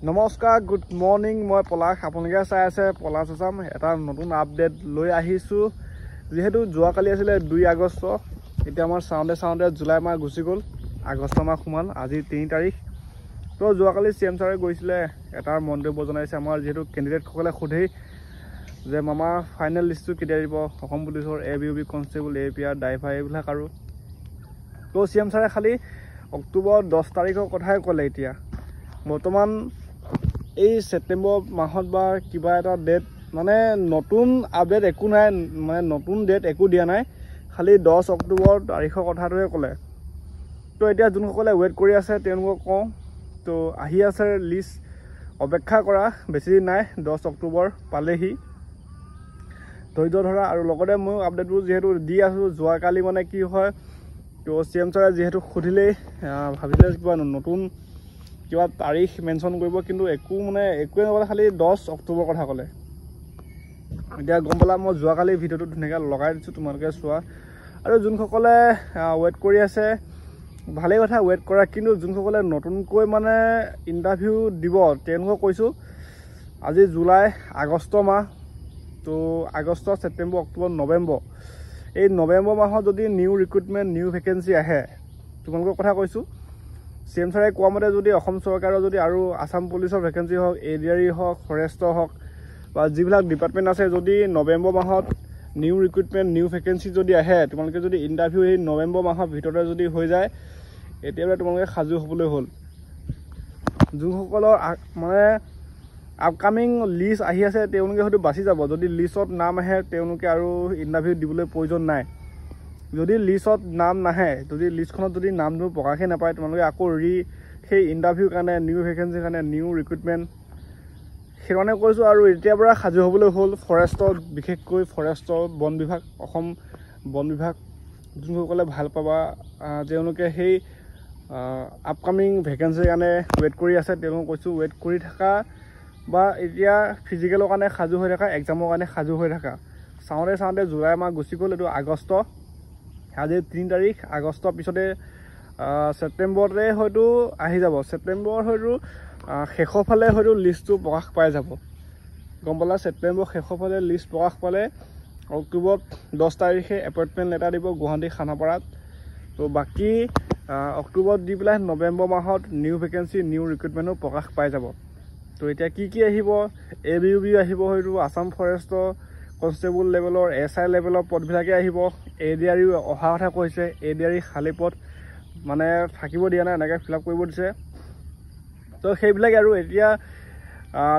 নমস্কাৰ, good morning. মই পলাশ, আপোনালোকে চাই আছে পলাশ আছাম। এটা নতুন আপডেট লৈ আহিছোঁ। যিহেতু যোৱাকালি আছিলে 2 আগষ্ট, এতিয়া আমাৰ চাওঁতে জুলাই মাহ গুচি গ'ল, আগষ্ট মাহ সোমাল, আজি 3 তাৰিখ। তো যোৱাকালি CM ছাৰে গৈছিলে, এটা মন্তব্য জনাইছে। আমাৰ যিহেতু কেণ্ডিডেটসকলে সোধেই যে মামা ফাইনেল লিষ্টটো কেতিয়া দিব, অসম পুলিচৰ ABUB কনষ্টেবল, APR, ড্ৰাইভাৰ এইবিলাক। আৰু তো CM ছাৰে খালি অক্টোবৰ 10 তাৰিখৰ কথাই ক'লে। এতিয়া বৰ্তমান এই ছেপ্টেম্বৰ মাহত বা কিবা এটা ডেট, মানে নতুন আপডেট একো নাই, মানে নতুন ডেট একো দিয়া নাই, খালি 10 অক্টোবৰ তাৰিখৰ কথাটোহে ক'লে। তো এতিয়া যোনসকলে ৱেইট কৰি আছে তেওঁলোকক কওঁ, তো আহি আছে লিষ্ট, অপেক্ষা কৰা, বেছি দিন নাই, 10 অক্টোবৰ পালেহি, ধৈৰ্য ধৰা। আৰু লগতে ময়ো আপডেটবোৰ যিহেতু দি আছোঁ, যোৱাকালি মানে কি হয়, তো CM ছাৰে যিহেতু সুধিলেই, ভাবিলে কিবা নতুন কিবা তাৰিখ মেনশ্যন কৰিব, কিন্তু একোৱে নক'লে, খালি 10 অক্টোবৰ কথা ক'লে। এতিয়া গম পালা, মই যোৱাকালি ভিডিঅ'টো ধুনীয়াকৈ লগাই দিছোঁ, তোমালোকে চোৱা। আৰু যোনসকলে ৱেইট কৰি আছে ভালেই কথা, ৱেইট কৰা। কিন্তু যোনসকলে নতুনকৈ মানে ইণ্টাৰভিউ দিব তেওঁলোকক কৈছোঁ, আজি জুলাই, আগষ্ট মাহ, তো আগষ্ট, ছেপ্টেম্বৰ, অক্টোবৰ, নৱেম্বৰ, এই নৱেম্বৰ মাহত যদি নিউ ৰিক্ৰুটমেণ্ট, নিউ ভেকেঞ্চি আহে, তোমালোকৰ কথা কৈছোঁ। CM ছাৰে কোৱা মতে যদি অসম চৰকাৰৰ যদি আৰু আছাম পুলিচৰ ভেকেঞ্চি হওক, ADRE হওক, ফৰেষ্টৰ হওক, বা যিবিলাক ডিপাৰ্টমেণ্ট আছে, যদি নৱেম্বৰ মাহত নিউ ৰিক্ৰুটমেণ্ট, নিউ ভেকেঞ্চি যদি আহে, তোমালোকে যদি ইণ্টাৰভিউ এই নৱেম্বৰ মাহৰ ভিতৰতে যদি হৈ যায়, এতিয়ালৈ তোমালোকে সাজু হ'বলৈ হ'ল। যোনসকলৰ মানে আপকামিং লিষ্ট আহি আছে তেওঁলোকে হয়তো বাচি যাব। যদি লিষ্টত নাম আহে তেওঁলোকে আৰু ইণ্টাৰভিউ দিবলৈ প্ৰয়োজন নাই। যদি লিষ্টত নাম নাহে, যদি লিষ্টখনত যদি নামটো প্ৰকাশেই নাপায়, তোমালোকে আকৌ সেই ইণ্টাৰভিউৰ কাৰণে, নিউ ভেকেঞ্চিৰ কাৰণে, নিউ ৰিক্ৰুটমেণ্ট, সেইকাৰণে কৈছোঁ। আৰু এতিয়াৰ পৰা সাজু হ'বলৈ হ'ল। ফৰেষ্টৰ, বিশেষকৈ ফৰেষ্টৰ, বন বিভাগ, অসম বন বিভাগ, যোনসকলে ভাল পাবা, তেওঁলোকে সেই আপকামিং ভেকেঞ্চিৰ কাৰণে ৱেইট কৰি আছে, তেওঁলোকক কৈছোঁ ৱেইট কৰি থাকা, বা এতিয়া ফিজিকেলৰ কাৰণে সাজু হৈ থাকা, এক্সামৰ কাৰণে সাজু হৈ থাকা। চাওঁতে জুলাই মাহ গুচি গ'ল, এইটো আগষ্ট, আজি 3 তাৰিখ। আগষ্টৰ পিছতে ছেপ্টেম্বৰতে হয়তো আহি যাব। ছেপ্টেম্বৰ হয়তো শেষৰ ফালে হয়তো লিষ্টটো প্ৰকাশ পাই যাব। গম পালা, ছেপ্টেম্বৰ শেষৰ ফালে লিষ্ট প্ৰকাশ পালে অক্টোবৰ 10 তাৰিখে এপইণ্টমেণ্ট লেটাৰ দিব গুৱাহাটী খানাপাৰাত। তো বাকী অক্টোবৰত দি পেলাই নৱেম্বৰ মাহত নিউ ভেকেঞ্চি, নিউ ৰিক্ৰুটমেণ্টো প্ৰকাশ পাই যাব। তো এতিয়া কি আহিব, ABUB আহিব, হয়তো আছাম ফৰেষ্টৰ কনষ্টেবল লেভেলৰ, SI লেভেলৰ পদবিলাকে আহিব। ADRE অহা কথা কৈছে, ADRE খালী পদ মানে থাকিব দিয়া নাই, এনেকৈ ফিল আপ কৰিব দিছে। তো সেইবিলাকে। আৰু এতিয়া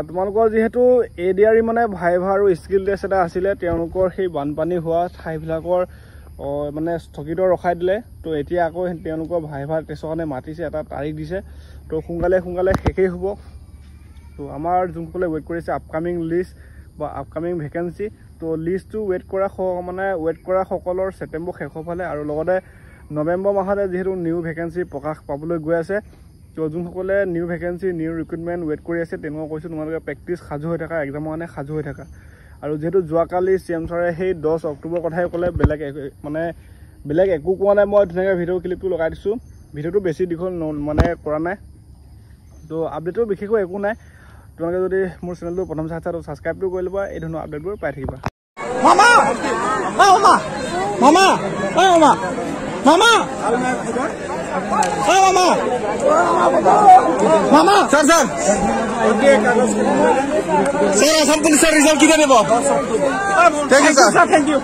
তোমালোকৰ যিহেতু ADRE মানে ভাইভা আৰু স্কিল টেষ্ট এটা আছিলে, তেওঁলোকৰ সেই বানপানী হোৱা ঠাইবিলাকৰ মানে স্থগিত ৰখাই দিলে। তো এতিয়া আকৌ তেওঁলোকৰ ভাইভা টেষ্টৰ কাৰণে মাতিছে, এটা তাৰিখ দিছে। তো সোনকালে শেষেই হ'ব। তো আমাৰ যোনসকলে ৱেইট কৰিছে আপকামিং লিষ্ট বা আপকামিং ভেকেঞ্চি, তো লিষ্টটো ৱেইট কৰা সকলৰ ছেপ্টেম্বৰ শেষৰ ফালে, আৰু লগতে নৱেম্বৰ মাহতে যিহেতু নিউ ভেকেঞ্চি প্ৰকাশ পাবলৈ গৈ আছে। তো যোনসকলে new vacancy, new recruitment wait কৰি আছে তেওঁলোকক কৈছোঁ, তোমালোকে প্ৰেক্টিচ সাজু হৈ থাকা, এক্সামৰ কাৰণে সাজু হৈ থাকা। আৰু যিহেতু যোৱাকালি CM ছাৰে সেই 10 অক্টোবৰ কথাই ক'লে, বেলেগ একো কোৱা নাই। মই ধুনীয়াকৈ ভিডিঅ' ক্লিপটো লগাই দিছোঁ। ভিডিঅ'টো বেছি দীঘল কৰা নাই। তো আপডেটটো বিশেষকৈ একো নাই। তোমালোকে যদি মোৰ চেনেলটো প্ৰথম চাইছা, তো ছাবস্ক্ৰাইবটো কৰি ল'বা, এই ধৰণৰ আপডেটবোৰ পাই থাকিবা। মামা মামা মামা মামা মামা মামা মামা স্যার আসাম পুলিশের রিজাল্ট কি দেব? Thank you sir, thank U.